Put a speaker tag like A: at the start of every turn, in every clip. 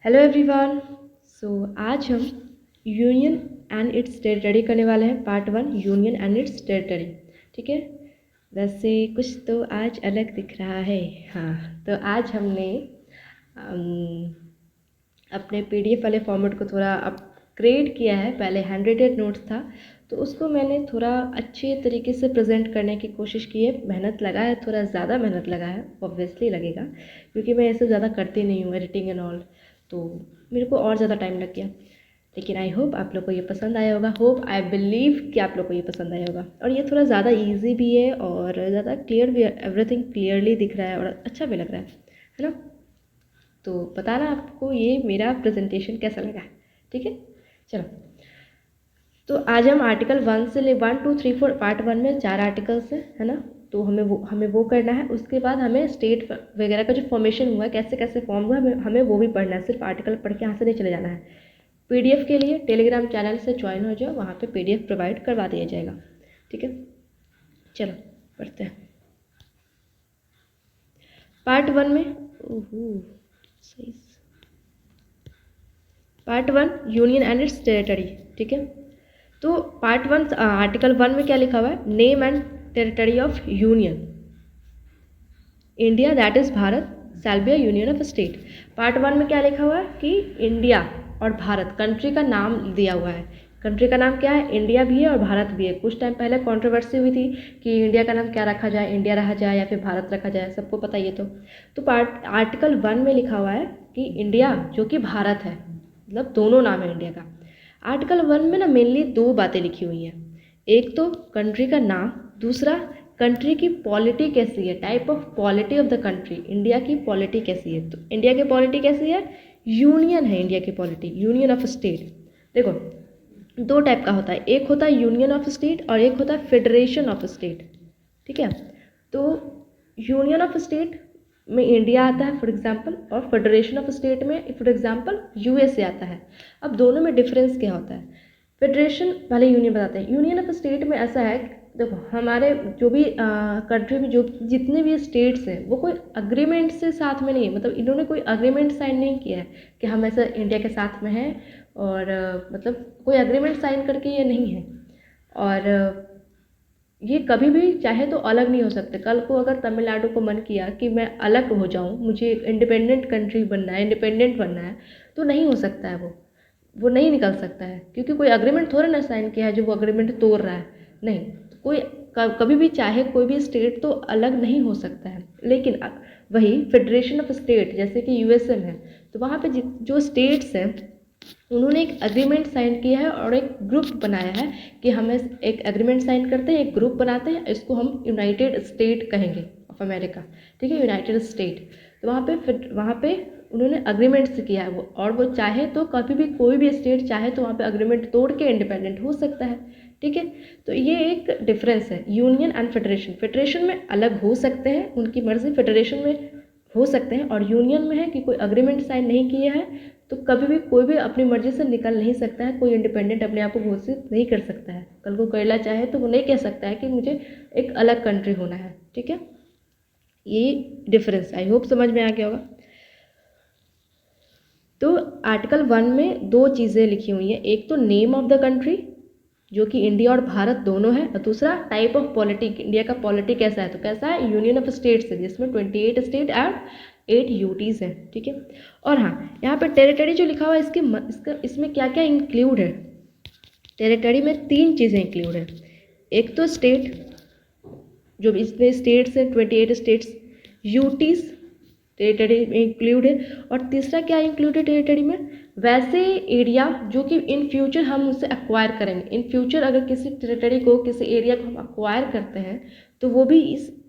A: Hello everyone. आज हम union and it's territory करने वाले हैं। Part 1 union and it's territory. ठीक है, वैसे कुछ तो आज अलग दिख रहा है। हाँ, तो आज हमने अपने पीडीएफ वाले फॉर्मेट को थोड़ा अपग्रेड किया है। पहले हैंड रेटेड नोट्स था, तो उसको मैंने थोड़ा अच्छे तरीके से प्रेजेंट करने की कोशिश की है। मेहनत लगा है, थोड़ा ज़्यादा मेहनत लगा है, ऑब्वियसली लगेगा, क्योंकि मैं ऐसे ज़्यादा करती नहीं हूँ एडिटिंग एंड ऑल, तो मेरे को और ज़्यादा टाइम लग गया। लेकिन आई होप आप लोग को ये पसंद आया होगा। होप आई बिलीव कि आप लोग को ये पसंद आया होगा। और ये थोड़ा ज़्यादा इजी भी है और ज़्यादा क्लियर भी है, एवरीथिंग क्लियरली दिख रहा है और अच्छा भी लग रहा है ना। तो बताना आपको ये मेरा प्रेजेंटेशन कैसा लगा। ठीक है, चलो। तो आज हम आर्टिकल 1 से ले 1 2 3 4 पार्ट 1 में 4 आर्टिकल्स हैं, है ना। तो हमें वो करना है। उसके बाद हमें स्टेट वगैरह का जो फॉर्मेशन हुआ है, कैसे कैसे फॉर्म हुआ है, हमें वो भी पढ़ना है। सिर्फ आर्टिकल पढ़ के यहाँ से नहीं चले जाना है। पीडीएफ के लिए टेलीग्राम चैनल से ज्वाइन हो जाओ, वहाँ पे पीडीएफ प्रोवाइड करवा दिया जाएगा। ठीक है, चलो पढ़ते हैं। पार्ट 1 में सही, part 1 union and it's territory. ठीक है, तो पार्ट 1 आर्टिकल 1 में क्या लिखा हुआ है? Name and territory of union India, that is Bharat, shall be a union of state. Part 1 में क्या लिखा हुआ है कि इंडिया और भारत, कंट्री का नाम दिया हुआ है। कंट्री का नाम क्या है? इंडिया भी है और भारत भी है। कुछ टाइम पहले कंट्रोवर्सी हुई थी कि इंडिया का नाम क्या रखा जाए, इंडिया रखा जाए या फिर भारत रखा जाए, सबको पता ही है। तो पार्ट आर्टिकल 1 में लिखा हुआ है कि इंडिया जो कि भारत है, मतलब दोनों नाम है इंडिया का। आर्टिकल 1 में ना मेनली दो बातें लिखी हुई हैं। एक तो कंट्री का नाम, दूसरा कंट्री की पॉलिटी कैसी है, type of polity of the country. India की पॉलिटी कैसी है? तो इंडिया की पॉलिटी कैसी है? यूनियन है इंडिया की पॉलिटी, यूनियन ऑफ स्टेट। देखो, दो टाइप का होता है, एक होता है यूनियन ऑफ स्टेट और एक होता है फेडरेशन ऑफ स्टेट। ठीक है, तो यूनियन ऑफ स्टेट में इंडिया आता है फॉर एग्जांपल, और फेडरेशन ऑफ स्टेट में फॉर एग्जांपल यूएसए आता है। अब दोनों में डिफरेंस क्या होता है? फेडरेशन वाले यूनियन बताते हैं। यूनियन ऑफ स्टेट में ऐसा है, देखो हमारे जो भी कंट्री में जो जितने भी स्टेट्स हैं वो कोई अग्रीमेंट से साथ में नहीं है, मतलब इन्होंने कोई अग्रीमेंट साइन नहीं किया है कि हम ऐसा इंडिया के साथ में हैं, और मतलब कोई अग्रीमेंट साइन करके ये नहीं है। और ये कभी भी चाहे तो अलग नहीं हो सकते। कल को अगर तमिलनाडु को मन किया कि मैं अलग हो जाऊं, मुझे इंडिपेंडेंट कंट्री बनना है, इंडिपेंडेंट बनना है, तो नहीं हो सकता है। वो नहीं निकल सकता है, क्योंकि कोई अग्रीमेंट थोड़ा ना साइन किया है जो वो अग्रीमेंट तोड़ रहा है। नहीं, कोई कभी भी चाहे कोई भी स्टेट तो अलग नहीं हो सकता है। लेकिन वही फेडरेशन ऑफ स्टेट जैसे कि यूएसए है, तो वहाँ पे जो स्टेट्स हैं उन्होंने एक एग्रीमेंट साइन किया है और एक ग्रुप बनाया है कि हमें एक एग्रीमेंट साइन करते हैं, एक ग्रुप बनाते हैं, इसको हम यूनाइटेड स्टेट कहेंगे ऑफ अमेरिका। ठीक है, यूनाइटेड स्टेट। तो वहाँ पे उन्होंने अग्रीमेंट से किया है वो, और वो चाहे तो कभी भी कोई भी स्टेट चाहे तो वहाँ पे अग्रीमेंट तोड़ के इंडिपेंडेंट हो सकता है। ठीक है, तो ये एक डिफरेंस है यूनियन एंड फेडरेशन। फेडरेशन में अलग हो सकते हैं, उनकी मर्जी, फेडरेशन में हो सकते हैं, और यूनियन में है कि कोई अग्रीमेंट साइन नहीं किया है तो कभी भी कोई भी अपनी मर्जी से निकल नहीं सकता है। कोई इंडिपेंडेंट अपने आप को घोषित नहीं कर सकता है। कल को केरला चाहे तो वो नहीं कह सकता है कि मुझे एक अलग कंट्री होना है। ठीक है, ये डिफरेंस आई होप समझ में आ गया होगा। तो आर्टिकल 1 में दो चीज़ें लिखी हुई हैं, एक तो नेम ऑफ द कंट्री जो कि इंडिया और भारत दोनों है, और दूसरा टाइप ऑफ पॉलिटी, इंडिया का पॉलिटी कैसा है। तो कैसा है? यूनियन ऑफ स्टेट्स है, जिसमें 28 स्टेट एंड 8 यूटीज़ हैं। ठीक है, और हाँ, यहाँ पे टेरिटरी जो लिखा हुआ है इसमें क्या क्या इंक्लूड है? टेरिटरी में 3 चीज़ें इंक्लूड है। एक तो स्टेट, जो इसमें स्टेट्स हैं 28 स्टेट्स, यूटीज़ टेरिटरी में इंक्लूड है, और तीसरा क्या इंक्लूड है टेरिटरी में? वैसे एरिया जो कि इन फ्यूचर हम उसे एक्वायर करेंगे। इन फ्यूचर अगर किसी टेरिटरी को, किसी एरिया को हम एक्वायर करते हैं तो वो भी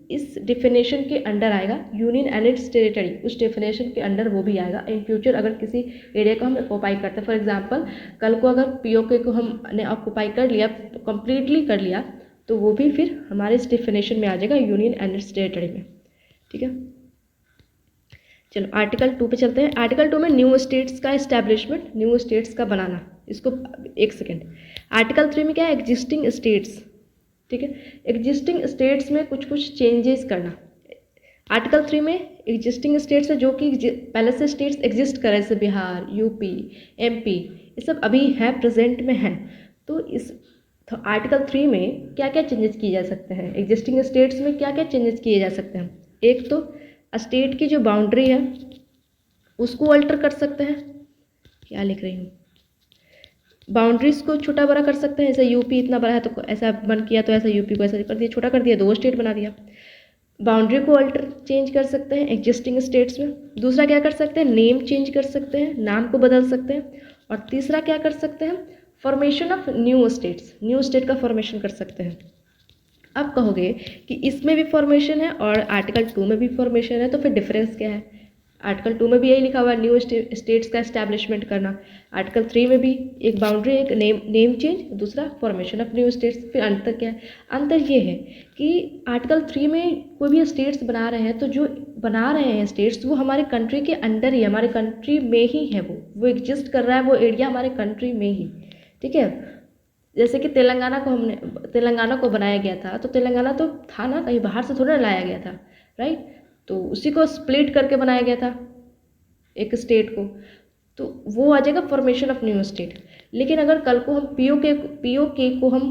A: इस डेफिनेशन के अंडर आएगा। यूनियन एंड इट्स टेरिटरी, उस डेफिनेशन के अंडर वो भी आएगा इन फ्यूचर। अगर किसी एरिया को हम ऑक्यूपाई करते हैं, फॉर एग्जांपल कल को अगर पीओके को हमने ऑक्यूपाई कर लिया, कंप्लीटली कर लिया, तो वो भी फिर हमारे इस डेफिनेशन में आ जाएगा, यूनियन एंड इट्स टेरिटरी में। ठीक है, चलो आर्टिकल 2 पे चलते हैं। आर्टिकल 2 में न्यू स्टेट्स का इस्टेब्लिशमेंट, न्यू स्टेट्स का बनाना। इसको एक सेकेंड, आर्टिकल 3 में क्या है? Existing states. ठीक है, एग्जिस्टिंग स्टेट्स में कुछ कुछ चेंजेस करना। आर्टिकल 3 में एग्जिस्टिंग स्टेट्स है जो कि पहले से स्टेट्स एग्जिस्ट करे, जैसे बिहार, यूपी, एमपी, ये सब अभी हैं, प्रेजेंट में हैं। तो इस आर्टिकल 3 में क्या क्या चेंजेस किए जा सकते हैं, एग्जिस्टिंग स्टेट्स में क्या क्या चेंजेस किए जा सकते हैं। एक तो स्टेट की जो बाउंड्री है उसको अल्टर कर सकते हैं, क्या लिख रही हूँ, बाउंड्रीज को छोटा बड़ा कर सकते हैं। जैसे यूपी इतना बड़ा है तो ऐसा बन किया, तो ऐसा यूपी को ऐसा कर दिया, छोटा कर दिया, 2 स्टेट बना दिया। बाउंड्री को अल्टर चेंज कर सकते हैं एग्जिस्टिंग स्टेट्स में। दूसरा क्या कर सकते हैं, नेम चेंज कर सकते हैं, नाम को बदल सकते हैं। और तीसरा क्या कर सकते हैं, formation of new states, new state का फॉर्मेशन कर सकते हैं। अब कहोगे कि इसमें भी फॉर्मेशन है और आर्टिकल 2 में भी फॉर्मेशन है, तो फिर डिफरेंस क्या है। आर्टिकल 2 में भी यही लिखा हुआ है, न्यू स्टेट्स का एस्टैब्लिशमेंट करना। आर्टिकल 3 में भी एक बाउंड्री, एक नेम चेंज, दूसरा फॉर्मेशन ऑफ न्यू स्टेट्स। फिर अंतर क्या है, अंतर ये है कि आर्टिकल 3 में कोई भी स्टेट्स बना रहे हैं तो जो बना रहे हैं स्टेट्स वो हमारे कंट्री के अंडर ही, हमारे कंट्री में ही है, वो एग्जिस्ट कर रहा है, वो एरिया हमारे कंट्री में ही, ठीक है। जैसे कि तेलंगाना को बनाया गया था, तो तेलंगाना तो था ना, कहीं बाहर से थोड़ा लाया गया था, राइट। तो उसी को स्प्लिट करके बनाया गया था एक स्टेट को, तो वो आ जाएगा फॉर्मेशन ऑफ न्यू स्टेट। लेकिन अगर कल को हम पीओके को हम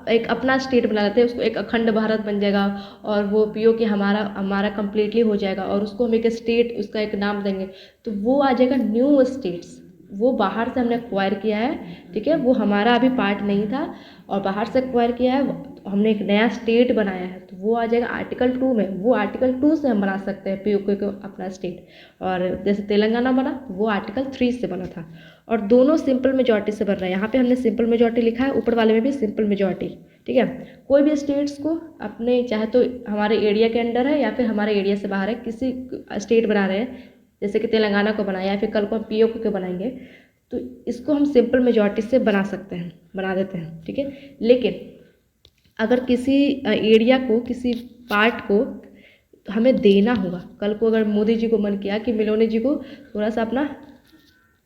A: एक अपना स्टेट बना लेते हैं, उसको एक अखंड भारत बन जाएगा और वो पीओके हमारा कंप्लीटली हो जाएगा और उसको हम एक स्टेट, उसका एक नाम देंगे, तो वो आ जाएगा न्यू स्टेट्स। वो बाहर से हमने एक्वायर किया है, ठीक है, वो हमारा अभी पार्ट नहीं था और बाहर से एक्वायर किया है, हमने एक नया स्टेट बनाया है, तो वो आ जाएगा आर्टिकल 2 में। वो आर्टिकल 2 से हम बना सकते हैं पीओके को अपना स्टेट। और जैसे तेलंगाना बना वो आर्टिकल 3 से बना था, और दोनों सिंपल मेजॉरिटी से बन रहा है। यहाँ पे हमने सिंपल मेजॉरिटी लिखा है, ऊपर वाले में भी सिंपल मेजॉरिटी, ठीक है। कोई भी स्टेट्स को अपने, चाहे तो हमारे एरिया के अंडर है या फिर हमारे एरिया से बाहर है, किसी स्टेट बना रहे हैं, जैसे कि तेलंगाना को बनाया या फिर कल को हम पीओके को बनाएंगे, तो इसको हम सिंपल मेजॉरिटी से बना सकते हैं, बना देते हैं, ठीक है। लेकिन अगर किसी एरिया को, किसी पार्ट को हमें देना होगा, कल को अगर मोदी जी को मन किया कि मिलोनी जी को थोड़ा सा अपना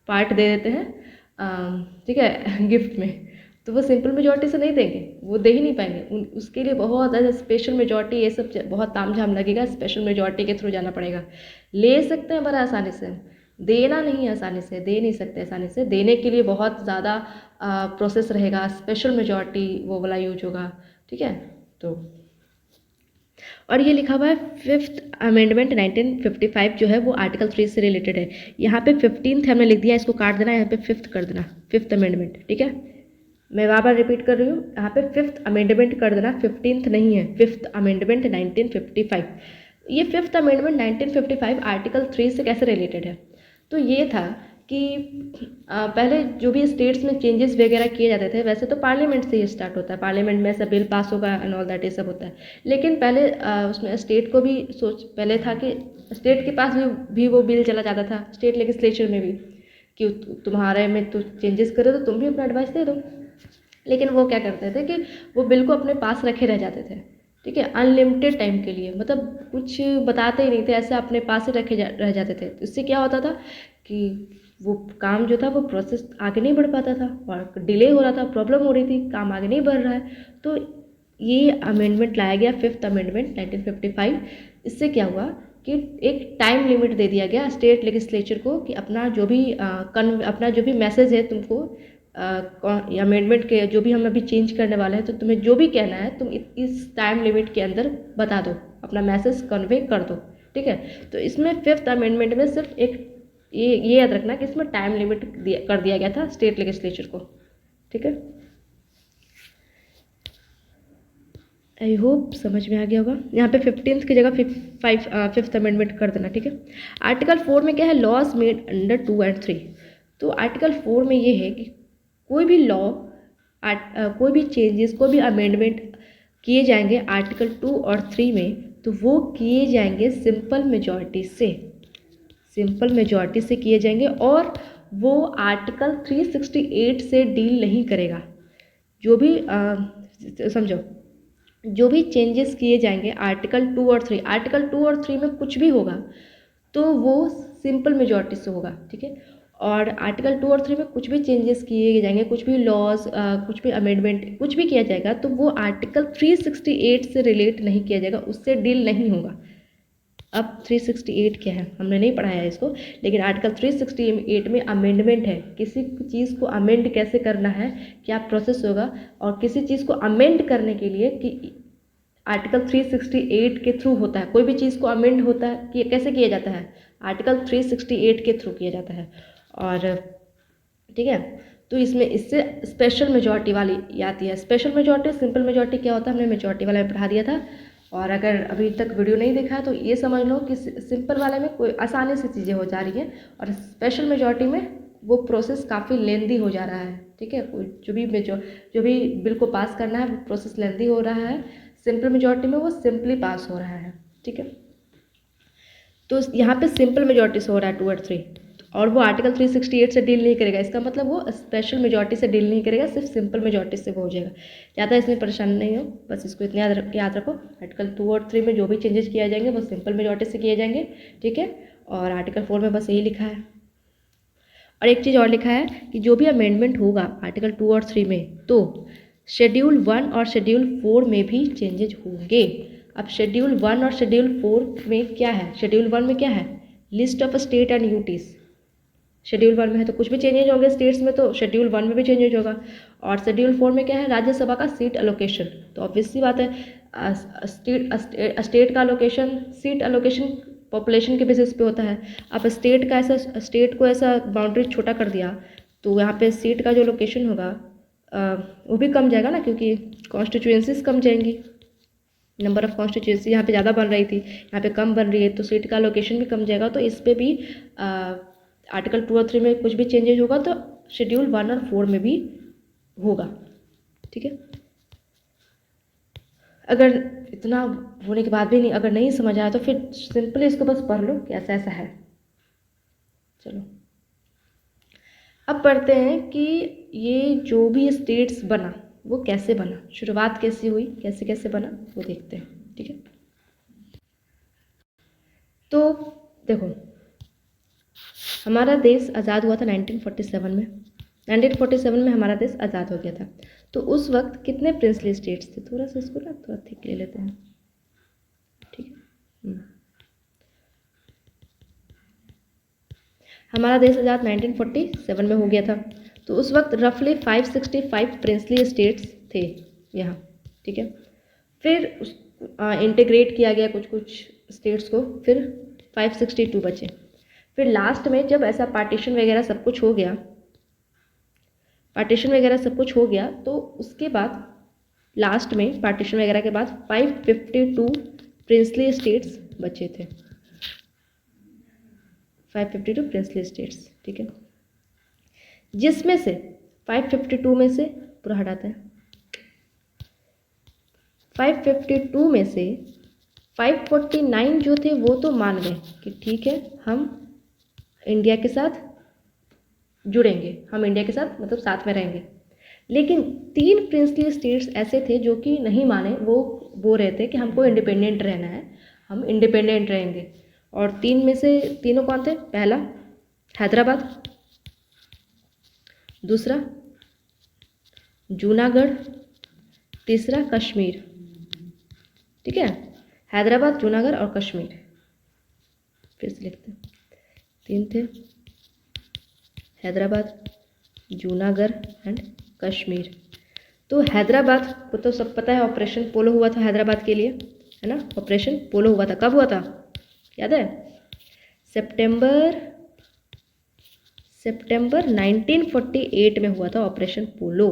A: पार्ट दे देते हैं, ठीक है, गिफ्ट में, तो वो सिंपल मेजॉरिटी से नहीं देंगे, वो दे ही नहीं पाएंगे। उसके लिए बहुत ऐसा स्पेशल मेजॉरिटी, ये सब बहुत तामझाम लगेगा, स्पेशल मेजॉरिटी के थ्रू जाना पड़ेगा। ले सकते हैं बड़ा आसानी से, देना नहीं आसानी से, दे नहीं सकते आसानी से, देने के लिए बहुत ज़्यादा प्रोसेस रहेगा, स्पेशल मेजॉरिटी वो वाला यूज होगा, ठीक है। तो और ये लिखा हुआ है 5th अमेंडमेंट 1955 जो है वो आर्टिकल 3 से रिलेटेड है। यहाँ पे 15th हमने लिख दिया, इसको काट देना, यहाँ पे 5th कर देना, 5th अमेंडमेंट, ठीक है। मैं बार बार रिपीट कर रही हूँ, यहाँ पे 5th अमेंडमेंट कर देना, 15th नहीं है, 5th अमेंडमेंट 1955। ये 5th अमेंडमेंट 1955 आर्टिकल 3 से कैसे रिलेटेड है, तो ये था कि पहले जो भी स्टेट्स में चेंजेस वगैरह किए जाते थे, वैसे तो पार्लियामेंट से ही स्टार्ट होता है, पार्लियामेंट में ऐसा बिल पास होगा एंड ऑल दैट, ये सब होता है। लेकिन पहले उसमें स्टेट को भी पहले था कि स्टेट के पास भी वो बिल चला जाता था, स्टेट लेजिस्लेचर में भी, कि तुम्हारे में तो चेंजेस करो तो तुम भी अपना एडवाइस दे दो। लेकिन वो क्या करते थे कि वो बिल को अपने पास रखे रह जाते थे, ठीक है, अनलिमिटेड टाइम के लिए, मतलब कुछ बताते ही नहीं थे, ऐसे अपने पास ही रह जाते थे। तो इससे क्या होता था कि वो काम जो था वो प्रोसेस आगे नहीं बढ़ पाता था और डिले हो रहा था, प्रॉब्लम हो रही थी, काम आगे नहीं बढ़ रहा है। तो ये अमेंडमेंट लाया गया 5th अमेंडमेंट 1955। इससे क्या हुआ कि एक टाइम लिमिट दे दिया गया स्टेट लेजिस्लेचर को कि अपना जो भी मैसेज है तुमको अमेंडमेंट के जो भी हम अभी चेंज करने वाले हैं, तो तुम्हें जो भी कहना है तुम इस टाइम लिमिट के अंदर बता दो, अपना मैसेज कन्वे कर दो, ठीक है। तो इसमें 5th अमेंडमेंट में सिर्फ एक ये याद रखना कि इसमें टाइम लिमिट कर दिया गया था स्टेट लेजिस्लेचर को, ठीक है। आई होप समझ में आ गया होगा। यहाँ पे 15th की जगह 5th अमेंडमेंट कर देना, ठीक है। आर्टिकल 4 में क्या है, लॉज मेड अंडर 2 and 3। तो आर्टिकल 4 में ये है कि कोई भी लॉ, कोई भी चेंजेस, कोई भी अमेंडमेंट किए जाएंगे आर्टिकल 2 और 3 में, तो वो किए जाएंगे सिंपल मेजॉरिटी से, सिंपल मेजॉरिटी से किए जाएंगे, और वो आर्टिकल 368 से डील नहीं करेगा। जो भी समझो, जो भी चेंजेस किए जाएंगे आर्टिकल 2 और 3, आर्टिकल 2 और 3 में कुछ भी होगा तो वो सिंपल मेजॉरिटी से होगा, ठीक है। और आर्टिकल 2 और 3 में कुछ भी चेंजेस किए जाएंगे, कुछ भी लॉज, कुछ भी अमेंडमेंट कुछ भी किया जाएगा तो वो आर्टिकल 368 से रिलेट नहीं किया जाएगा, उससे डील नहीं होगा। अब 368 क्या है हमने नहीं पढ़ाया है इसको, लेकिन आर्टिकल 368 में अमेंडमेंट है, किसी चीज़ को अमेंड कैसे करना है, क्या प्रोसेस होगा, और किसी चीज़ को अमेंड करने के लिए कि आर्टिकल 368 के थ्रू होता है। कोई भी चीज़ को अमेंड होता है कि कैसे किया जाता है, आर्टिकल 368 के थ्रू किया जाता है। और ठीक है, तो इसमें इससे स्पेशल मेजॉरिटी वाली आती है। स्पेशल मेजॉरिटी, सिंपल मेजॉरिटी क्या होता है हमने मेजॉरिटी वाला में पढ़ा दिया था। और अगर अभी तक वीडियो नहीं देखा तो ये समझ लो कि सिंपल वाले में कोई आसानी से चीज़ें हो जा रही हैं, और स्पेशल मेजॉरिटी में वो प्रोसेस काफ़ी लेंदी हो जा रहा है। ठीक है, जो भी बिल को पास करना है वो प्रोसेस लेंदी हो रहा है। सिंपल मेजॉरिटी में वो सिंपली पास हो रहा है। ठीक है, तो यहाँ पे सिंपल मेजॉरिटी से हो रहा है 2 और 3, और वो आर्टिकल 368 से डील नहीं करेगा। इसका मतलब वो स्पेशल मेजॉरिटी से डील नहीं करेगा, सिर्फ सिंपल मेजॉरिटी से वो हो जाएगा। ज़्यादा इसमें परेशानी नहीं हो, बस इसको इतना याद रखो। आर्टिकल 2 और 3 में जो भी चेंजेस किए जाएंगे वो सिंपल मेजॉरिटी से किए जाएंगे। ठीक है, और आर्टिकल 4 में बस यही लिखा है। और एक चीज़ और लिखा है कि जो भी अमेंडमेंट होगा आर्टिकल 2 और 3 में, तो शेड्यूल 1 और शेड्यूल 4 में भी चेंजेज होंगे। अब शेड्यूल 1 और शेड्यूल 4 में क्या है, शेड्यूल 1 में क्या है, list of state and UTs. Schedule 1 में है तो कुछ भी चेंजेज होंगे स्टेट्स में, तो शेड्यूल 1 में भी चेंजेज होगा। और शेड्यूल 4 में क्या है, राज्यसभा का सीट एलोकेशन। तो ऑब्वियस सी बात है, स्टेट का एलोकेशन, सीट एलोकेशन पॉपुलेशन के बेसिस पे होता है। अब स्टेट को ऐसा बाउंड्री छोटा कर दिया तो यहाँ पे सीट का जो लोकेशन होगा वो भी कम जाएगा ना, क्योंकि कॉन्स्टिट्यूएंसीज कम जाएंगी। नंबर ऑफ कॉन्स्टिट्यूएंसी यहाँ पे ज़्यादा बन रही थी, यहाँ पे कम बन रही है, तो सीट का लोकेशन भी कम जाएगा। तो इस पर भी आर्टिकल 2 और 3 में कुछ भी चेंजेज होगा तो शेड्यूल 1 और 4 में भी होगा। ठीक है, अगर इतना होने के बाद भी नहीं, अगर नहीं समझ आया तो फिर सिंपली इसको बस पढ़ लो कि ऐसा ऐसा है। चलो अब पढ़ते हैं कि ये जो भी स्टेट्स बना वो कैसे बना, शुरुआत कैसी हुई, कैसे कैसे बना वो देखते हैं। ठीक है, तो देखो हमारा देश आज़ाद हुआ था 1947 में। 1947 में हमारा देश आज़ाद हो गया था। तो उस वक्त कितने प्रिंसली स्टेट्स थे, थोड़ा सा इसको ना थोड़ा थिक ले लेते हैं। ठीक है, हमारा देश आज़ाद 1947 में हो गया था। तो उस वक्त रफली 565 प्रिंसली स्टेट्स थे यहाँ। ठीक है, फिर इंटीग्रेट किया गया कुछ कुछ स्टेट्स को, फिर 562 बचे। फिर लास्ट में जब ऐसा पार्टीशन वगैरह सब कुछ हो गया, तो उसके बाद लास्ट में पार्टीशन वगैरह के बाद 552 प्रिंसली स्टेट्स बचे थे। 552 प्रिंसली स्टेट्स। ठीक है, जिसमें से 552 में से पूरा हटाते हैं, 552 में से 549 जो थे वो तो मान गए कि ठीक है हम इंडिया के साथ जुड़ेंगे, हम इंडिया के साथ मतलब साथ में रहेंगे। लेकिन 3 प्रिंसली स्टेट्स ऐसे थे जो कि नहीं माने, वो बोल रहे थे कि हमको इंडिपेंडेंट रहना है, हम इंडिपेंडेंट रहेंगे। और 3 में से तीनों कौन थे, पहला हैदराबाद, दूसरा जूनागढ़, तीसरा कश्मीर। ठीक है, हैदराबाद, जूनागढ़ और कश्मीर। फिर से लिखते हैं, 3 थे, हैदराबाद, जूनागढ़ एंड कश्मीर। तो हैदराबाद को तो सब पता है, ऑपरेशन पोलो हुआ था हैदराबाद के लिए, है ना। ऑपरेशन पोलो हुआ था, कब हुआ था याद है, सितंबर 1948 में हुआ था ऑपरेशन पोलो।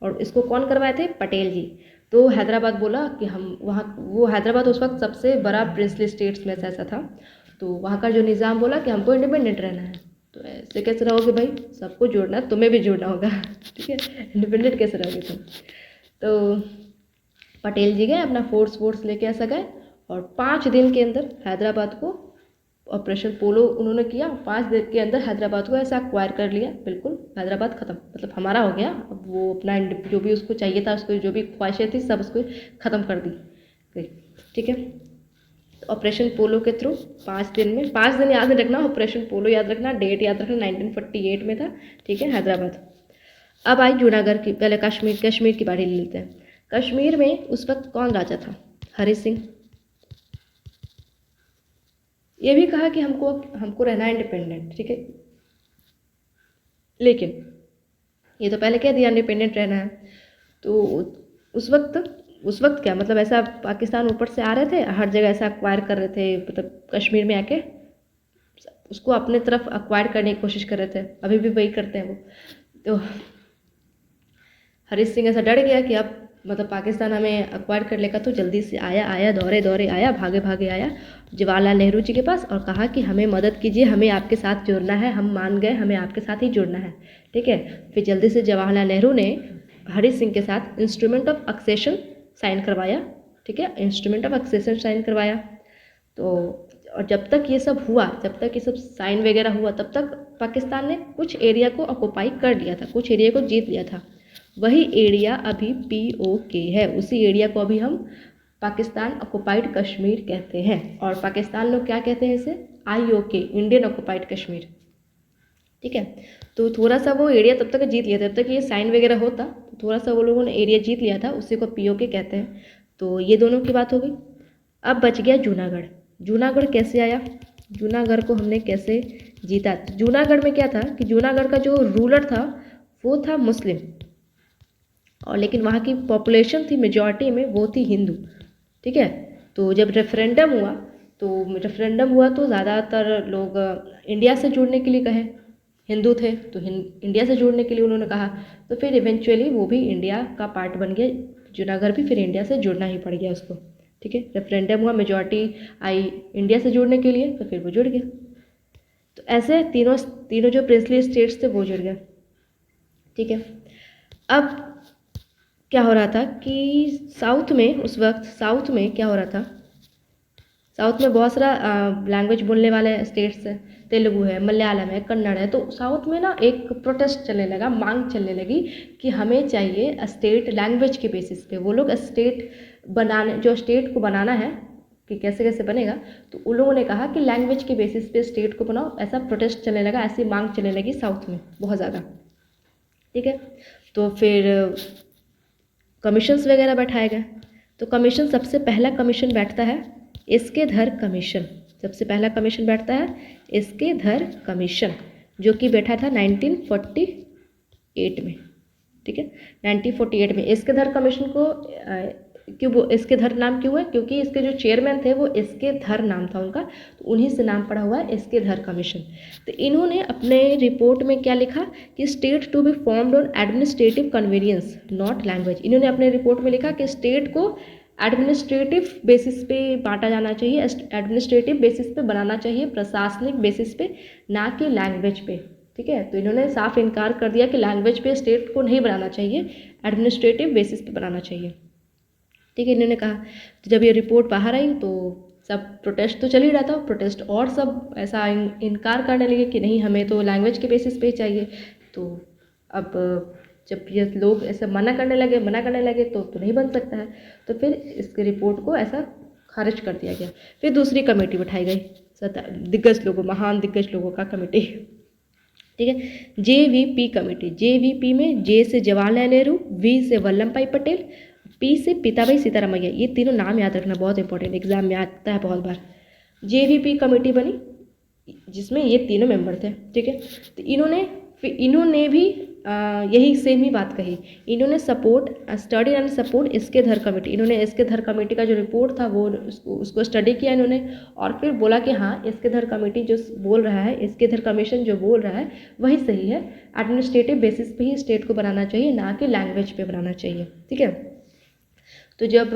A: और इसको कौन करवाए थे, पटेल जी। तो हैदराबाद बोला कि हम वहाँ, वो हैदराबाद उस वक्त सबसे बड़ा प्रिंसली स्टेट्स में से ऐसा था, तो वहाँ का जो निज़ाम बोला कि हमको इंडिपेंडेंट रहना है। तो ऐसे कैसे रहोगे भाई, सबको जोड़ना है, तुम्हें भी जोड़ना होगा। ठीक है, इंडिपेंडेंट कैसे रहोगे तुम। तो पटेल जी गए, अपना फोर्स लेके ऐसा गए, और 5 दिन के अंदर हैदराबाद को ऑपरेशन पोलो उन्होंने किया। 5 दिन के अंदर हैदराबाद को ऐसा एक्वायर कर लिया, बिल्कुल हैदराबाद ख़त्म, मतलब हमारा हो गया। अब वो अपना जो भी उसको चाहिए था, उसको जो भी ख्वाहिशें थी सब उसको ख़त्म कर दी गई। ठीक है, तो ऑपरेशन पोलो के थ्रू 5 दिन में, 5 दिन याद नहीं रखना, ऑपरेशन पोलो याद रखना, डेट याद रखना, 1948 में था, ठीक है, हैदराबाद। अब आई जूनागढ़ की, पहले कश्मीर की बारी ले लेते हैं। कश्मीर में उस वक्त कौन राजा था? हरि सिंह। ये भी कहा कि हमको रहना है इंडिपेंडेंट, ठीक है, लेकिन ये तो पहले कह दिया इंडिपेंडेंट रहना है। तो उस वक्त क्या मतलब, ऐसा पाकिस्तान ऊपर से आ रहे थे, हर जगह ऐसा अक्वायर कर रहे थे, मतलब कश्मीर में आके उसको अपने तरफ अक्वायर करने की कोशिश कर रहे थे, अभी भी वही करते हैं वो। तो हरि सिंह ऐसा डर गया कि अब मतलब पाकिस्तान हमें अक्वायर कर लेगा, तो जल्दी से आया दौड़े आया, भागे आया जवाहरलाल नेहरू जी के पास और कहा कि हमें मदद कीजिए, हमें आपके साथ जुड़ना है, हम मान गए, हमें आपके साथ ही जुड़ना है, ठीक है। फिर जल्दी से जवाहरलाल नेहरू ने हरि सिंह के साथ इंस्ट्रूमेंट ऑफ एक्सेशन साइन करवाया, ठीक है, इंस्ट्रूमेंट ऑफ एक्सेशन साइन करवाया। तो और जब तक ये सब हुआ, जब तक ये सब साइन वगैरह हुआ, तब तक पाकिस्तान ने कुछ एरिया को ऑक्यूपाई कर लिया था, कुछ एरिया को जीत लिया था। वही एरिया अभी POK है, उसी एरिया को अभी हम पाकिस्तान ऑक्युपाइड कश्मीर कहते हैं, और पाकिस्तान लोग क्या कहते हैं इसे? IOK, इंडियन ऑक्युपाइड कश्मीर, ठीक है। तो थोड़ा सा वो एरिया तब तक जीत लिया था, तब तक ये साइन वगैरह होता, तो थोड़ा सा वो लोगों ने एरिया जीत लिया था, उसी को POK कहते हैं। तो ये दोनों की बात हो गई। अब बच गया जूनागढ़। जूनागढ़ कैसे आया? जूनागढ़ को हमने कैसे जीता? जूनागढ़ में क्या था कि जूनागढ़ का जो रूलर था वो था मुस्लिम, और लेकिन वहाँ की पॉपुलेशन थी मेजॉरिटी में वो थी हिंदू, ठीक है। तो जब रेफरेंडम हुआ तो ज़्यादातर लोग इंडिया से जुड़ने के लिए कहे, हिंदू थे तो इंडिया से जुड़ने के लिए उन्होंने कहा, तो फिर इवेंचुअली वो भी इंडिया का पार्ट बन गया, जूनागढ़ भी फिर इंडिया से जुड़ना ही पड़ गया उसको, ठीक है। रेफरेंडम हुआ, मेजॉरिटी आई इंडिया से जुड़ने के लिए, तो फिर वो जुड़ गया। तो ऐसे तीनों जो प्रिंसली स्टेट्स थे वो जुड़ गए, ठीक है। अब क्या हो रहा था कि साउथ में, उस वक्त साउथ में क्या हो रहा था, साउथ में बहुत सारा लैंग्वेज बोलने वाले स्टेट्स है, तेलुगु है, मलयालम है, कन्नड़ है। तो साउथ में ना एक प्रोटेस्ट चलने लगा, मांग चलने लगी कि हमें चाहिए स्टेट लैंग्वेज के बेसिस पे। वो लोग स्टेट बनाने, जो स्टेट को बनाना है कि कैसे कैसे बनेगा, तो उन लोगों ने कहा कि लैंग्वेज के बेसिस पे स्टेट को बनाओ। ऐसा प्रोटेस्ट चलने लगा, ऐसी मांग चलने लगी साउथ में बहुत ज़्यादा, ठीक है। तो फिर कमीशंस वगैरह बैठाए गए। तो कमीशन, सबसे पहला कमीशन बैठता है एसके धर कमीशन, सबसे पहला कमीशन बैठता है एसके धर कमीशन, जो कि बैठा था 1948 में, ठीक है। 1948 में एसके धर कमीशन को क्यों वो एसके धर नाम क्यों है? क्योंकि इसके जो चेयरमैन थे वो एसके धर नाम था उनका, तो उन्हीं से नाम पड़ा हुआ है एसके धर कमीशन। तो इन्होंने अपने रिपोर्ट में क्या लिखा कि state to be formed on administrative convenience not language. इन्होंने अपने रिपोर्ट में लिखा कि स्टेट को एडमिनिस्ट्रेटिव बेसिस पे बांटा जाना चाहिए, एडमिनिस्ट्रेटिव बेसिस पे बनाना चाहिए, प्रशासनिक बेसिस पे, ना कि लैंग्वेज पे, ठीक है। तो इन्होंने साफ इनकार कर दिया कि लैंग्वेज पे स्टेट को नहीं बनाना चाहिए, एडमिनिस्ट्रेटिव बेसिस पे बनाना चाहिए, ठीक है, इन्होंने कहा। तो जब ये रिपोर्ट बाहर आई तो सब प्रोटेस्ट तो चल ही रहा था, प्रोटेस्ट और सब ऐसा इनकार करने लगे कि नहीं, हमें तो लैंग्वेज के बेसिस पे ही चाहिए। तो अब जब ये लोग ऐसे मना करने लगे तो नहीं बन सकता है, तो फिर इसके रिपोर्ट को ऐसा खारिज कर दिया गया। फिर दूसरी कमेटी बैठाई गई, महान दिग्गज लोगों का कमेटी, ठीक है, JVP कमेटी। JVP में J से जवाहरलाल नेहरू, V से वल्लभ भाई पटेल, P से पीताभाई सीतारामैया। ये तीनों नाम याद रखना, बहुत इंपॉर्टेंट, एग्जाम में आता है बहुत बार। JVP कमेटी बनी जिसमें ये तीनों मेंबर थे, ठीक है। तो इन्होंने भी यही सेम ही बात कही। इन्होंने स्टडी एंड सपोर्ट एसके धर कमेटी। इन्होंने एसके धर कमेटी का जो रिपोर्ट था वो उसको स्टडी किया इन्होंने, और फिर बोला कि हाँ, एसके धर कमेटी जो बोल रहा है, एसके धर कमीशन जो बोल रहा है वही सही है, एडमिनिस्ट्रेटिव बेसिस पे ही स्टेट को बनाना चाहिए, ना कि लैंग्वेज पे बनाना चाहिए, ठीक है। तो जब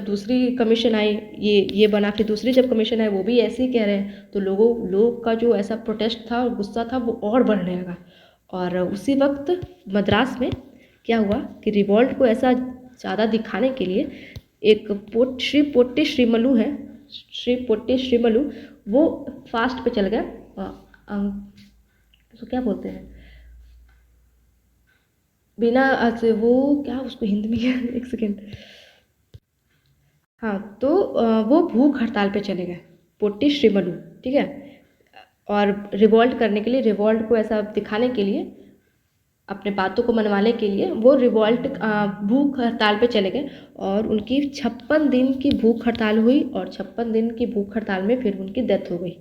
A: दूसरी कमीशन आई, ये बना, फिर दूसरी जब कमीशन आई वो भी ऐसे ही कह रहे हैं, तो लोग का जो ऐसा प्रोटेस्ट था और गुस्सा था वो और बढ़ने लगा। और उसी वक्त मद्रास में क्या हुआ कि रिवॉल्ट को ऐसा ज़्यादा दिखाने के लिए एक श्री पोट्टी श्रीमलू वो फास्ट पे चल गया, तो क्या बोलते हैं बिना वो क्या उसको हिंदी में एक सेकेंड हाँ, तो वो भूख हड़ताल पे चले गए, पोट्टी श्रीमलू, ठीक है। और रिवॉल्ट करने के लिए, रिवॉल्ट को ऐसा दिखाने के लिए, अपने बातों को मनवाने के लिए वो रिवॉल्ट भूख हड़ताल पे चले गए। और उनकी 56 दिन की भूख हड़ताल हुई और 56 दिन की भूख हड़ताल में फिर उनकी डेथ हो गई,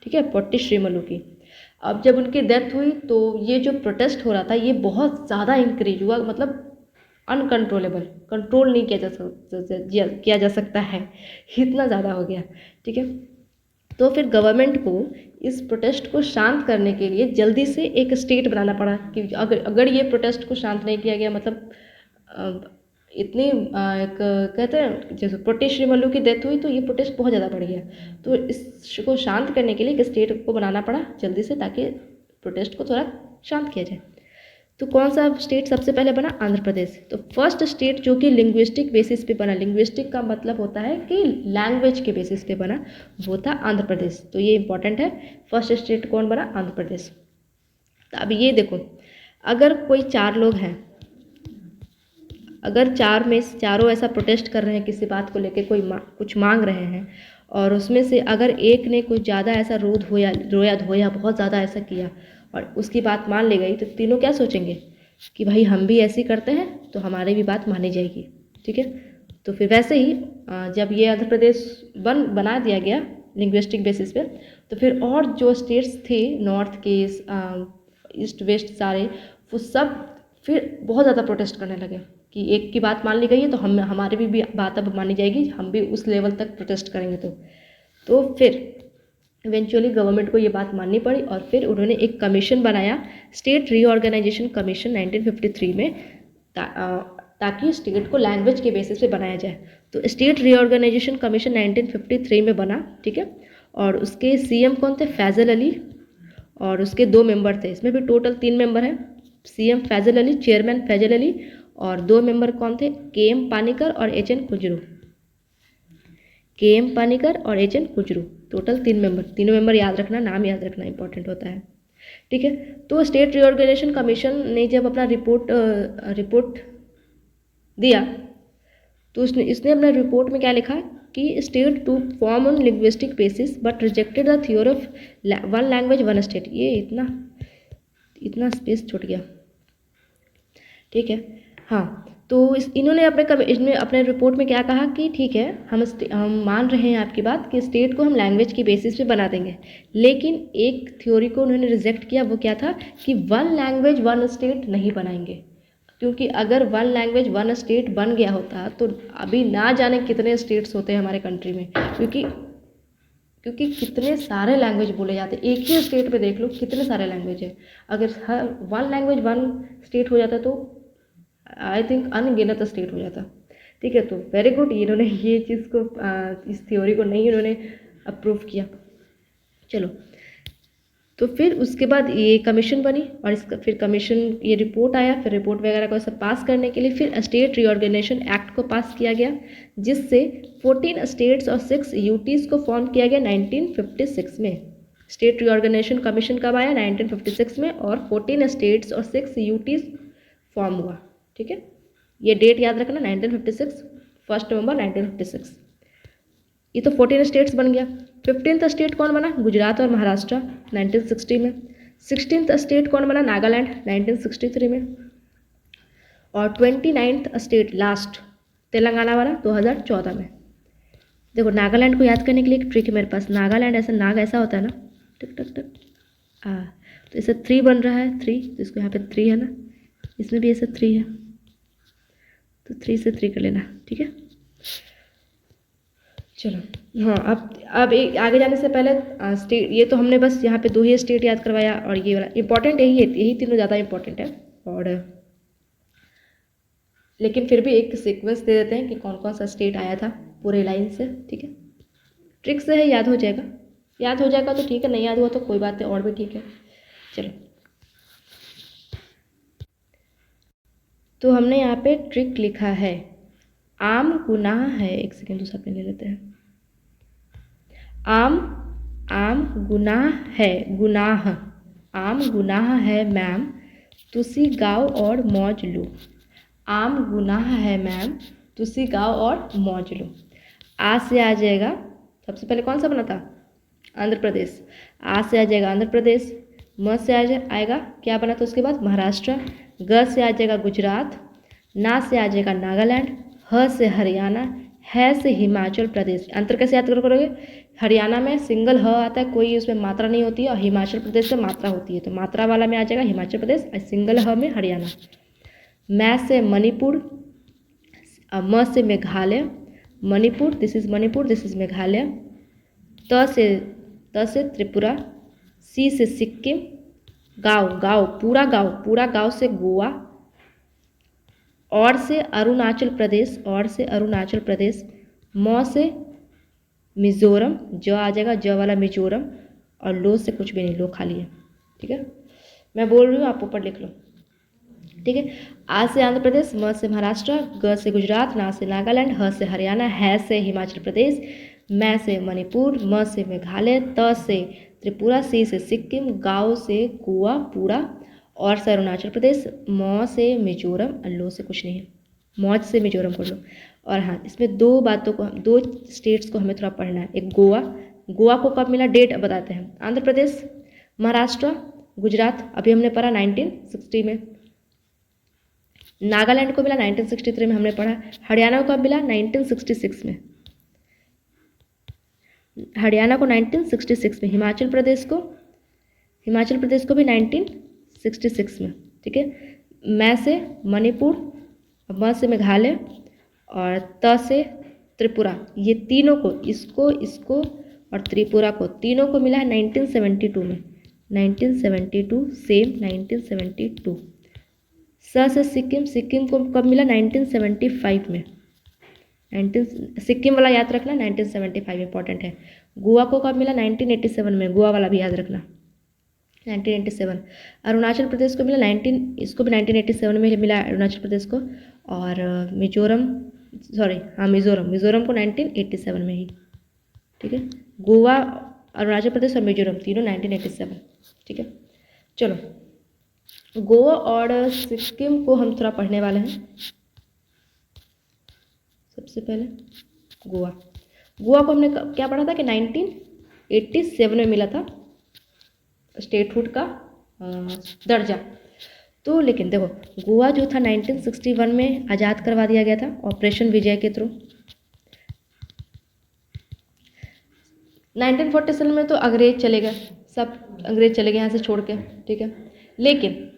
A: ठीक है, पोट्टी श्रीमलू की। अब जब उनकी डेथ हुई तो ये जो प्रोटेस्ट हो रहा था ये बहुत ज़्यादा इंक्रीज हुआ, मतलब अनकंट्रोलेबल, कंट्रोल नहीं किया जा सकता है, इतना ज़्यादा हो गया, ठीक है। तो फिर गवर्नमेंट को इस प्रोटेस्ट को शांत करने के लिए जल्दी से एक स्टेट बनाना पड़ा कि अगर ये प्रोटेस्ट को शांत नहीं किया गया, मतलब इतनी एक कहते हैं जैसे पोट्टी श्रीमलू की डेथ हुई तो ये प्रोटेस्ट बहुत ज़्यादा बढ़ गया, तो इसको शांत करने के लिए एक स्टेट को बनाना पड़ा जल्दी से, ताकि प्रोटेस्ट को थोड़ा शांत किया जाए। तो कौन सा स्टेट सबसे पहले बना? आंध्र प्रदेश। तो फर्स्ट स्टेट जो कि लिंग्विस्टिक बेसिस पे बना, लिंग्विस्टिक का मतलब होता है कि लैंग्वेज के बेसिस पे बना, वो था आंध्र प्रदेश। तो ये इंपॉर्टेंट है, फर्स्ट स्टेट कौन बना? आंध्र प्रदेश। तो अब ये देखो, अगर कोई 4 लोग हैं, अगर 4 में चारों ऐसा प्रोटेस्ट कर रहे हैं किसी बात को लेकर, कोई कुछ मांग रहे हैं, और उसमें से अगर एक ने कुछ ज़्यादा ऐसा रोया धोया बहुत ज़्यादा ऐसा किया और उसकी बात मान ली गई, तो तीनों क्या सोचेंगे कि भाई हम भी ऐसे ही करते हैं तो हमारी भी बात मानी जाएगी, ठीक है। तो फिर वैसे ही जब ये आंध्र प्रदेश बना दिया गया लिंग्विस्टिक बेसिस पे, तो फिर और जो स्टेट्स थे नॉर्थ के, ईस्ट वेस्ट सारे, वो सब फिर बहुत ज़्यादा प्रोटेस्ट करने लगे कि एक की बात मान ली गई है तो हम हमारी भी बात अब मानी जाएगी, हम भी उस लेवल तक प्रोटेस्ट करेंगे। तो फिर इवेंचुअली गवर्नमेंट को ये बात माननी पड़ी और फिर उन्होंने एक कमीशन बनाया, स्टेट रीऑर्गेनाइजेशन कमीशन 1953 में, ताकि स्टेट को लैंग्वेज के बेसिस पे बनाया जाए। तो स्टेट रीऑर्गेनाइजेशन कमीशन 1953 में बना, ठीक है। और उसके सीएम कौन थे? फैजल अली, और उसके 2 मेंबर थे, इसमें भी टोटल 3 मेंबर हैं। सीएम फैजल अली, चेयरमैन फैजल अली, और 2 मेंबर कौन थे? के.एम. पानीकर और एच.एन. कुजरू। के.एम. पानीकर और एच.एन. Kunzru, total 3 member. तीनों मेंबर याद रखना, नाम याद रखना इंपॉर्टेंट होता है, ठीक है। तो स्टेट रीऑर्गेनाइजेशन कमीशन ने जब अपना रिपोर्ट दिया, तो इसने अपना रिपोर्ट में क्या लिखा कि state to form on linguistic basis but rejected the theory of 1 language 1 state. ये इतना स्पेस छूट गया, ठीक है। हाँ, तो इन्होंने अपने रिपोर्ट में क्या कहा कि ठीक है, हम मान रहे हैं आपकी बात कि स्टेट को हम लैंग्वेज की बेसिस पे बना देंगे, लेकिन एक थ्योरी को उन्होंने रिजेक्ट किया। वो क्या था कि 1 लैंग्वेज 1 स्टेट नहीं बनाएंगे, क्योंकि अगर 1 लैंग्वेज 1 स्टेट बन गया होता तो अभी ना जाने कितने स्टेट्स होते हैं हमारे कंट्री में, क्योंकि कितने सारे लैंग्वेज बोले जाते हैं। एक ही स्टेट में देख लो कितने सारे लैंग्वेज है। अगर हर 1 लैंग्वेज 1 स्टेट हो जाता तो आई थिंक अनगिनत स्टेट हो जाता, ठीक है। तो वेरी गुड, इन्होंने ये चीज़ को इस थ्योरी को नहीं इन्होंने अप्रूव किया। चलो, तो फिर उसके बाद ये कमीशन बनी और इसका फिर कमीशन ये रिपोर्ट आया, फिर रिपोर्ट वगैरह को सब पास करने के लिए फिर स्टेट रीऑर्गेनाइजेशन एक्ट को पास किया गया, जिससे 14 स्टेट्स और 6 यूटीज़ को फॉर्म किया गया 1956 में। स्टेट रीऑर्गेनाइजेशन कमीशन कब आया? 1956 में, और 14 स्टेट्स और 6 यूटीज़ फॉर्म हुआ, ठीक है। ये डेट याद रखना, 1956, 1 नवंबर 1956। ये तो 14 स्टेट्स बन गया। 15th स्टेट कौन बना? गुजरात और महाराष्ट्र 1960 में। 16th स्टेट कौन बना? नागालैंड 1963 में। और 29th स्टेट लास्ट तेलंगाना बना 2014 में। देखो, नागालैंड को याद करने के लिए एक ट्रिक है मेरे पास। नागालैंड ऐसा नाग ऐसा होता है ना, टक टक टक, तो इसे 3 बन रहा है, 3, तो इसको यहाँ पे 3 है ना, इसमें भी ऐसे 3 है, तो 3 से 3 कर लेना, ठीक है। चलो, हाँ, अब एक आगे जाने से पहले स्टेट, ये तो हमने बस यहाँ पे 2 ही स्टेट याद करवाया, और ये वाला इंपॉर्टेंट यही तीनों ज़्यादा इंपॉर्टेंट है। और लेकिन फिर भी एक सीक्वेंस दे देते हैं कि कौन कौन सा स्टेट आया था पूरे लाइन से, ठीक है। ट्रिक से है, याद हो जाएगा तो ठीक है, नहीं याद हुआ तो कोई बात है, और भी ठीक है। चलो, तो हमने यहाँ पे ट्रिक लिखा है, आम गुनाह है, एक सेकेंड दूसरा पेन ले लेते हैं। आम गुनाह है, गुनाह, आम गुनाह है मैम, तुसी गाओ और मौज लो। आम गुनाह है मैम, तुसी गाओ और मौज लो। आ से आ जाएगा, सबसे पहले कौन सा बना था, आंध्र प्रदेश। आ से आ जाएगा आंध्र प्रदेश। म से आएगा क्या बना था उसके बाद, महाराष्ट्र। ग से आ जाएगा गुजरात। ना से आ जाएगा नागालैंड। ह से हरियाणा। है से हिमाचल प्रदेश। अंतर कैसे याद करोगे, हरियाणा में सिंगल ह आता है, कोई उसमें मात्रा नहीं होती है, और हिमाचल प्रदेश में मात्रा होती है, तो मात्रा वाला में आ जाएगा हिमाचल प्रदेश, और सिंगल ह में हरियाणा। मै से मणिपुर। म से Meghalaya, Manipur, this is Manipur, this is Meghalaya. त से त्रिपुरा। सी से सिक्किम। पूरा गाँव से गोवा। और से अरुणाचल प्रदेश। म से मिजोरम, ज आ जाएगा, ज वाला मिजोरम। और लो से कुछ भी नहीं, लो खाली है, ठीक है। मैं बोल रही हूँ, आप ऊपर लिख लो, ठीक है। आ से आंध्र प्रदेश, म से महाराष्ट्र, ग से गुजरात, ना से नागालैंड, ह से हरियाणा, है से हिमाचल प्रदेश, मै से मणिपुर, म से मेघालय, त से त्रिपुरा, सी से सिक्किम, गाँव से गोवा पूरा, और से अरुणाचल प्रदेश, म से मिजोरम, और लो से कुछ नहीं है, मौज से मिजोरम पढ़ लो। और हाँ, इसमें दो स्टेट्स को हमें थोड़ा पढ़ना है। एक गोवा को कब मिला, डेट बताते हैं। आंध्र प्रदेश, महाराष्ट्र, गुजरात अभी हमने पढ़ा 1960 में। नागालैंड को मिला 1963 में, हमने पढ़ा। हरियाणा को कब मिला, 1966 में। हरियाणा को 1966 में। हिमाचल प्रदेश को भी 1966 में, ठीक है। मै से मणिपुर, म से मेघालय, और त से त्रिपुरा, ये तीनों को, इसको और त्रिपुरा को, तीनों को मिला है 1972 में। 1972, सेम 1972। स से सिक्किम को कब मिला, 1975 में। सिक्किम वाला याद रखना, 1975 इंपॉर्टेंट है। गोवा को कब मिला, 1987 में, गोवा वाला भी याद रखना, 1987। अरुणाचल प्रदेश को मिला इसको भी 1987 में मिला अरुणाचल प्रदेश को। और मिजोरम को 1987 में ही, ठीक है। गोवा, अरुणाचल प्रदेश और मिजोरम तीनों 1987, ठीक है। चलो, गोवा और सिक्किम को हम थोड़ा पढ़ने वाले हैं। सबसे पहले गोवा को हमने क्या पढ़ा था कि 1987 में मिला था स्टेटहुड का दर्जा। तो लेकिन देखो, गोवा जो था 1961 में आज़ाद करवा दिया गया था ऑपरेशन विजय के थ्रू। 1947 में तो अंग्रेज चले गए, सब अंग्रेज चले गए यहाँ से छोड़ के, ठीक है। लेकिन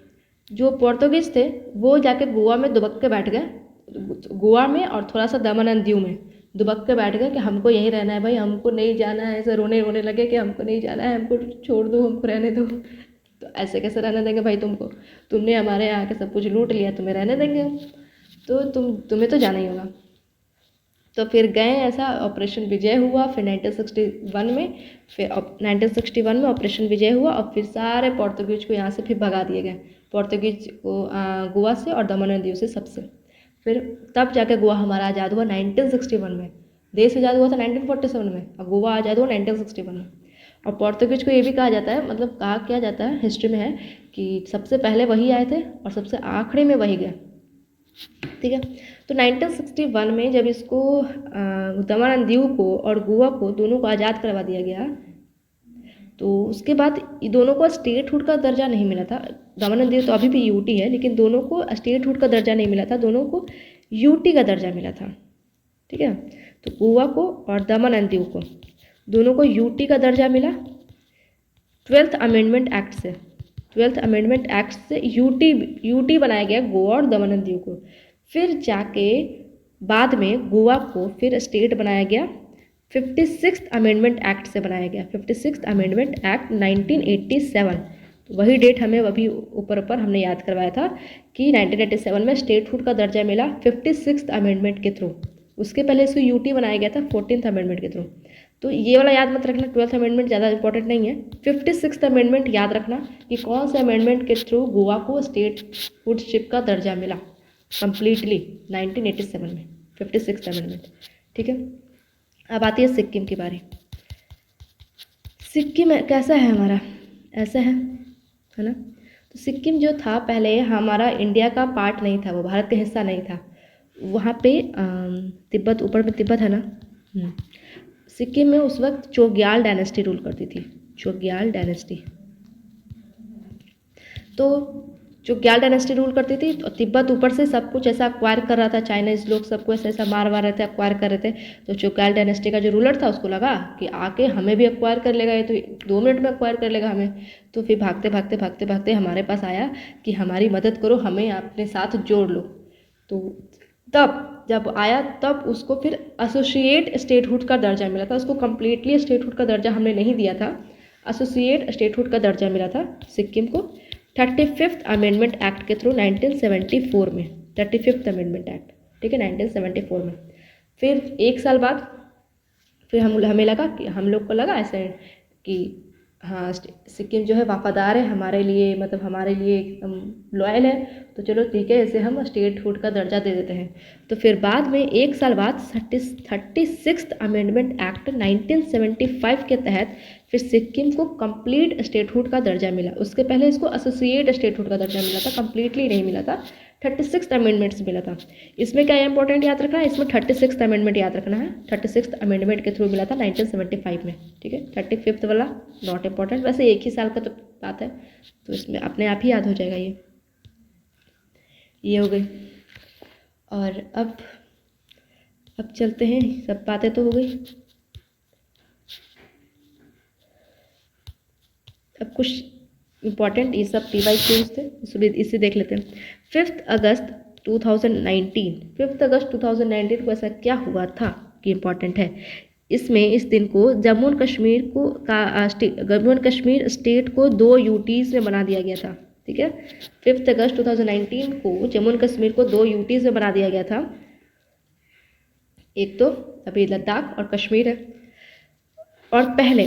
A: जो पोर्तुगीज थे वो जाके गोवा में दुबक के बैठ गए, गोवा में और थोड़ा सा दमन एंड दीव में दुबक के बैठ गए कि हमको यहीं रहना है भाई, हमको नहीं जाना है। ऐसे रोने लगे कि हमको नहीं जाना है, हमको छोड़ दो, हमको रहने दो। तो ऐसे कैसे रहने देंगे भाई तुमने हमारे यहाँ के सब कुछ लूट लिया, तुम्हें रहने देंगे हम? तो तुम्हें तो जाना ही होगा। तो फिर गए, ऐसा ऑपरेशन विजय हुआ। फिर 1961 में ऑपरेशन विजय हुआ, और फिर सारे पोर्तुगीज को यहाँ से फिर भगा दिए गए, पोर्तुगीज को गोवा से और दमन एंड दीव से, सबसे। फिर तब जाकर गोवा हमारा आज़ाद हुआ 1961 में। देश आज़ाद हुआ था 1947 में, और गोवा आज़ाद हुआ 1961 में। और पोर्तुगीज को ये भी कहा जाता है, मतलब कहा क्या जाता है, हिस्ट्री में है कि सबसे पहले वही आए थे और सबसे आखिरी में वही गए, ठीक है। तो 1961 में जब इसको दमन एंड दीव को और गोवा को दोनों को आज़ाद करवा दिया गया, तो उसके बाद दोनों को स्टेटहुड का दर्जा नहीं मिला था। दमन एंड दीव तो अभी भी यूटी है, लेकिन दोनों को स्टेटहुड का दर्जा नहीं मिला था, दोनों को यूटी का दर्जा मिला था, ठीक है। तो गोवा को और दमन एंड दीव को दोनों को यूटी का दर्जा मिला 12th अमेंडमेंट एक्ट से यूटी बनाया गया गोवा और दमन एंड दीव को। फिर जाके बाद में गोवा को फिर स्टेट बनाया गया 56th अमेंडमेंट एक्ट से बनाया गया, 56th अमेंडमेंट एक्ट 1987। तो वही डेट हमें अभी ऊपर हमने याद करवाया था कि 1987 में स्टेटहुड का दर्जा मिला 56th अमेंडमेंट के थ्रू। उसके पहले इसको यूटी बनाया गया था 14th अमेंडमेंट के थ्रू। तो ये वाला याद मत रखना, 12th अमेंडमेंट ज़्यादा इंपॉर्टेंट नहीं है। 56th अमेंडमेंट याद रखना कि कौन से अमेंडमेंट के थ्रू गोवा को स्टेटहुडशिप का दर्जा मिला कम्प्लीटली 1987 में, 56th अमेंडमेंट, ठीक है। अब आती है सिक्किम की बारी। सिक्किम कैसा है हमारा, ऐसा है ना। तो सिक्किम जो था पहले हमारा इंडिया का पार्ट नहीं था, वो भारत का हिस्सा नहीं था। वहाँ पे तिब्बत, ऊपर में तिब्बत है ना, सिक्किम में उस वक्त चोग्याल डायनेस्टी रूल करती थी, चोग्याल डायनेस्टी। तो चोग्याल डायनेस्टी रूल करती थी, तो तिब्बत ऊपर से सब कुछ ऐसा अक्वायर कर रहा था, चाइनीज लोग सबको ऐसा ऐसा मार रहे थे, अक्वायर कर रहे थे। तो चोग्याल डायनेस्टी का जो रूलर था उसको लगा कि आके हमें भी अक्वायर कर लेगा, ये तो 2 मिनट में अक्वायर कर लेगा हमें। तो फिर भागते भागते भागते भागते हमारे पास आया कि हमारी मदद करो, हमें अपने साथ जोड़ लो। तो तब जब आया तब उसको फिर एसोसिएट स्टेटहुड का दर्जा मिला था, उसको कम्प्लीटली स्टेटहुड का दर्जा हमने नहीं दिया था, एसोसिएट स्टेटहुड का दर्जा मिला था सिक्किम को 35th अमेंडमेंट एक्ट के थ्रू 1974 में, 35th अमेंडमेंट एक्ट, ठीक है, 1974 में। फिर 1 साल बाद फिर हमें लगा कि हम लोग को लगा ऐसे कि हाँ सिक्किम जो है वफादार है हमारे लिए, मतलब हमारे लिए एकदम लॉयल है, तो चलो ठीक है इसे हम स्टेटहुड का दर्जा दे देते हैं। तो फिर बाद में 1 साल बाद 36th अमेंडमेंट एक्ट 1975 के तहत फिर सिक्किम को कंप्लीट स्टेटहुड का दर्जा मिला। उसके पहले इसको एसोसिएट स्टेटहुड का दर्जा मिला था, कंप्लीटली नहीं मिला था, 36th अमेंडमेंट से मिला था। इसमें क्या इंपॉर्टेंट याद रखना है, इसमें 36th अमेंडमेंट याद रखना है, 36th अमेंडमेंट के थ्रू मिला था 1975 में, ठीक है। 35th वाला नॉट इम्पॉर्टेंट, वैसे 1 ही साल का तो बात है, तो इसमें अपने आप ही याद हो जाएगा ये हो गई। और अब चलते हैं, सब बातें तो हो गई, अब कुछ इम्पॉर्टेंट ये सब PYQs थे, इसे देख लेते हैं। 5 अगस्त 2019 को ऐसा क्या हुआ था कि इम्पॉर्टेंट है। इसमें इस दिन को जम्मू एंड कश्मीर स्टेट को 2 UTs में बना दिया गया था, ठीक है। 5 अगस्त 2019 को जम्मू एंड कश्मीर को 2 UTs में बना दिया गया था। एक तो अभी लद्दाख और कश्मीर है, और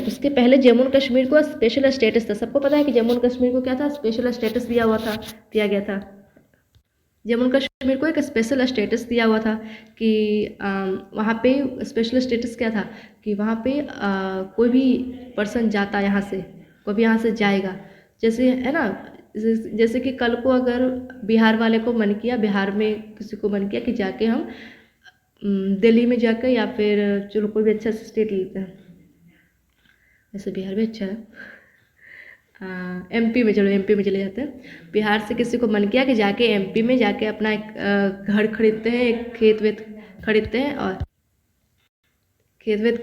A: उसके पहले जम्मू एंड कश्मीर को स्पेशल स्टेटस था। सबको पता है कि जम्मू एंड कश्मीर को क्या था, स्पेशल स्टेटस दिया गया था। जम्मू एंड कश्मीर को एक स्पेशल स्टेटस दिया हुआ था कि वहाँ पे स्पेशल स्टेटस क्या था कि वहाँ पे कोई भी पर्सन जाता यहाँ से, कोई भी यहाँ से जाएगा, जैसे है ना, जैसे कि कल को अगर बिहार वाले को मन किया, बिहार में किसी को मन किया कि जाके हम दिल्ली में जाकर, या फिर चलो कोई भी अच्छा स्टेट लेते हैं, वैसे बिहार भी अच्छा है, MP में, चलो MP में चले जाते हैं। बिहार से किसी को मन किया कि जाके MP में जाके अपना एक घर खरीदते हैं, एक खेत वेत खरीदते हैं, और घर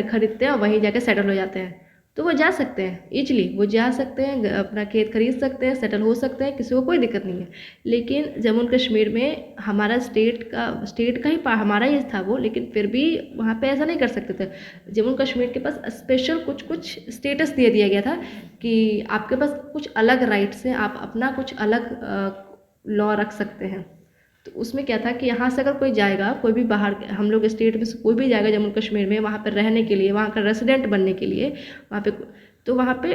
A: खरीदते हैं और वहीं जाके सेटल हो जाते हैं, तो वो जा सकते हैं ईजिली, वो जा सकते हैं, अपना खेत खरीद सकते हैं, सेटल हो सकते हैं, किसी को कोई दिक्कत नहीं है। लेकिन जम्मू एंड कश्मीर में हमारा स्टेट का ही हमारा ही था वो, लेकिन फिर भी वहाँ पे ऐसा नहीं कर सकते थे। जम्मू एंड कश्मीर के पास स्पेशल कुछ स्टेटस दे दिया गया था कि आपके पास कुछ अलग राइट्स हैं, आप अपना कुछ अलग लॉ रख सकते हैं। तो उसमें क्या था कि यहाँ से अगर कोई जाएगा, कोई भी बाहर, हम लोग स्टेट में से कोई भी जाएगा जम्मू कश्मीर में, वहाँ पर रहने के लिए, वहाँ का रेसिडेंट बनने के लिए, वहाँ पे, तो वहाँ पे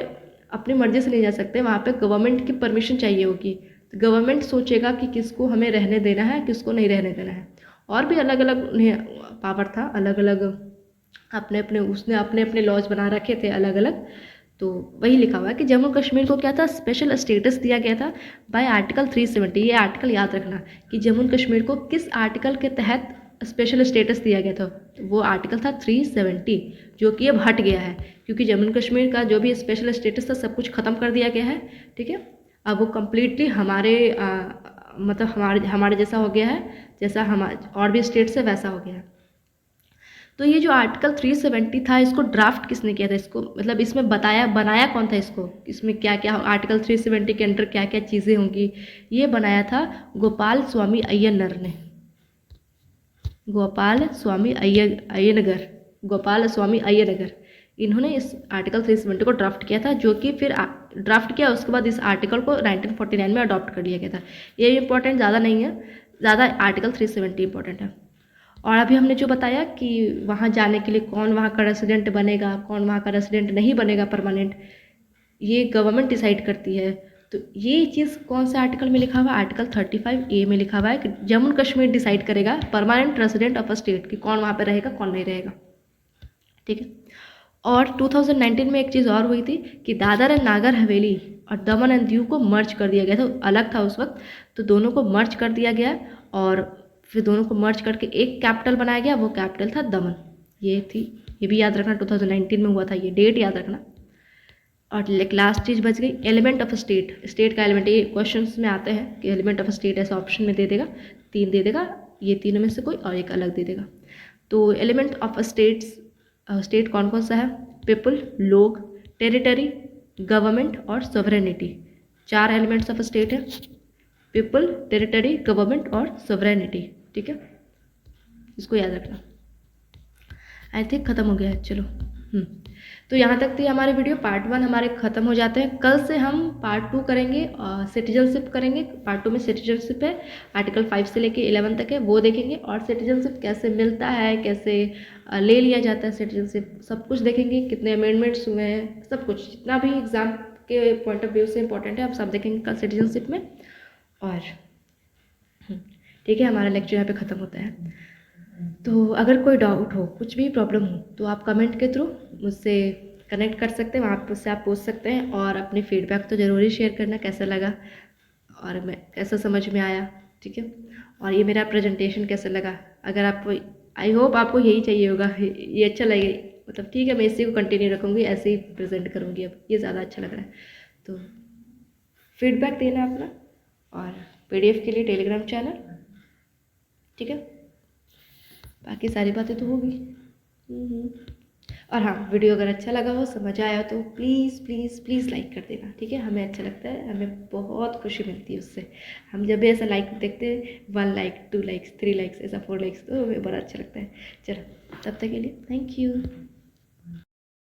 A: अपनी मर्ज़ी से नहीं जा सकते, वहाँ पे गवर्नमेंट की परमिशन चाहिए होगी। तो गवर्नमेंट सोचेगा कि किसको हमें रहने देना है, किसको नहीं रहने देना है। और भी अलग अलग उन्हें पावर था, अलग अलग उसने अपने अपने लॉज बना रखे थे अलग अलग। तो वही लिखा हुआ है कि जम्मू कश्मीर को क्या था, स्पेशल स्टेटस दिया गया था बाय आर्टिकल 370। ये आर्टिकल याद रखना कि जम्मू कश्मीर को किस आर्टिकल के तहत स्पेशल स्टेटस दिया गया था। तो वो आर्टिकल था 370, जो कि अब हट गया है, क्योंकि जम्मू कश्मीर का जो भी स्पेशल स्टेटस था सब कुछ ख़त्म कर दिया गया है, ठीक है। अब वो कम्प्लीटली हमारे मतलब हमारे जैसा हो गया है, जैसा हमारे और भी स्टेट से वैसा हो गया है। तो ये जो आर्टिकल 370 था, इसको ड्राफ्ट किसने किया था, इसको मतलब इसमें बनाया कौन था इसको, इसमें क्या क्या आर्टिकल 370 के अंडर क्या क्या चीज़ें होंगी, ये बनाया था गोपाल स्वामी अय्यर ने, गोपाल स्वामी अय्यर। इन्होंने इस आर्टिकल 370 को ड्राफ्ट किया था, जो कि फिर ड्राफ्ट किया, उसके बाद इस आर्टिकल को 1949 में अडॉप्ट कर लिया गया था। ये इंपॉर्टेंट ज़्यादा नहीं है, ज़्यादा आर्टिकल 370 इंपॉर्टेंट है। और अभी हमने जो बताया कि वहाँ जाने के लिए कौन वहाँ का रेसिडेंट बनेगा, कौन वहाँ का रेसिडेंट नहीं बनेगा परमानेंट, ये गवर्नमेंट डिसाइड करती है। तो ये चीज़ कौन से आर्टिकल में लिखा हुआ है, आर्टिकल 35A में लिखा हुआ है कि जम्मू कश्मीर डिसाइड करेगा permanent resident of a state कि कौन वहाँ पर रहेगा कौन नहीं रहेगा, ठीक है। और 2019 में एक चीज़ और हुई थी कि दादर एंड नागर हवेली और दमन एंड दीव को मर्ज कर दिया गया था, अलग था उस वक्त, तो दोनों को मर्ज कर दिया गया, और फिर दोनों को मर्ज करके एक कैपिटल बनाया गया, वो कैपिटल था दमन, ये थी, ये भी याद रखना 2019 में हुआ था, ये डेट याद रखना। और लास्ट चीज़ बच गई, एलिमेंट ऑफ स्टेट। स्टेट का एलिमेंट ये क्वेश्चन में आते हैं कि एलिमेंट ऑफ स्टेट ऐसा ऑप्शन में दे देगा, 3 दे देगा, ये तीनों में से कोई और एक अलग दे देगा। तो एलिमेंट ऑफ स्टेट्स, स्टेट कौन कौन सा है? पीपल, लोग, टेरिटरी, गवर्नमेंट और सॉवरेनिटी। 4 एलिमेंट्स ऑफ स्टेट है, पीपल, टेरिटरी, गवर्नमेंट और सॉवरेनिटी। ठीक है, इसको याद रखना। आई थिंक ख़त्म हो गया है, चलो। तो यहाँ तक थी हमारी वीडियो। पार्ट 1 हमारे ख़त्म हो जाते हैं। कल से हम पार्ट 2 करेंगे, सिटीजनशिप करेंगे। पार्ट 2 में सिटीजनशिप है, आर्टिकल 5 से लेके 11 तक है, वो देखेंगे। और सिटीजनशिप कैसे मिलता है, कैसे ले लिया जाता है सिटीजनशिप, सब कुछ देखेंगे। कितने अमेंडमेंट्स हुए हैं, सब कुछ, जितना भी एग्ज़ाम के पॉइंट ऑफ व्यू से इंपॉर्टेंट है, आप सब देखेंगे कल सिटीजनशिप में। और ठीक है, हमारा लेक्चर यहाँ पे ख़त्म होता है। तो अगर कोई डाउट हो, कुछ भी प्रॉब्लम हो, तो आप कमेंट के थ्रू मुझसे कनेक्ट कर सकते हैं, वहाँ पर उससे आप पूछ सकते हैं। और अपनी फीडबैक तो ज़रूर ही शेयर करना, कैसा लगा और मैं कैसा समझ में आया। ठीक है, और ये मेरा प्रेजेंटेशन कैसा लगा। अगर आपको, आई होप आपको यही चाहिए होगा, ये अच्छा लगे, मतलब ठीक है, मैं इसी को कंटिन्यू रखूँगी, ऐसे ही प्रेजेंट करूँगी। अब ये ज़्यादा अच्छा लग रहा है, तो फीडबैक देना अपना। और PDF के लिए टेलीग्राम चैनल, ठीक है। बाकी सारी बातें तो होगी। और हाँ, वीडियो अगर अच्छा लगा हो, समझ आया तो प्लीज़ प्लीज़ प्लीज़ लाइक कर देना। ठीक है, हमें अच्छा लगता है, हमें बहुत खुशी मिलती है उससे। हम जब भी ऐसा लाइक देखते हैं, 1 लाइक, 2 लाइक्स, 3 लाइक्स, ऐसा 4 लाइक्स, तो हमें बड़ा अच्छा लगता है। चलो, तब तक के लिए थैंक यू।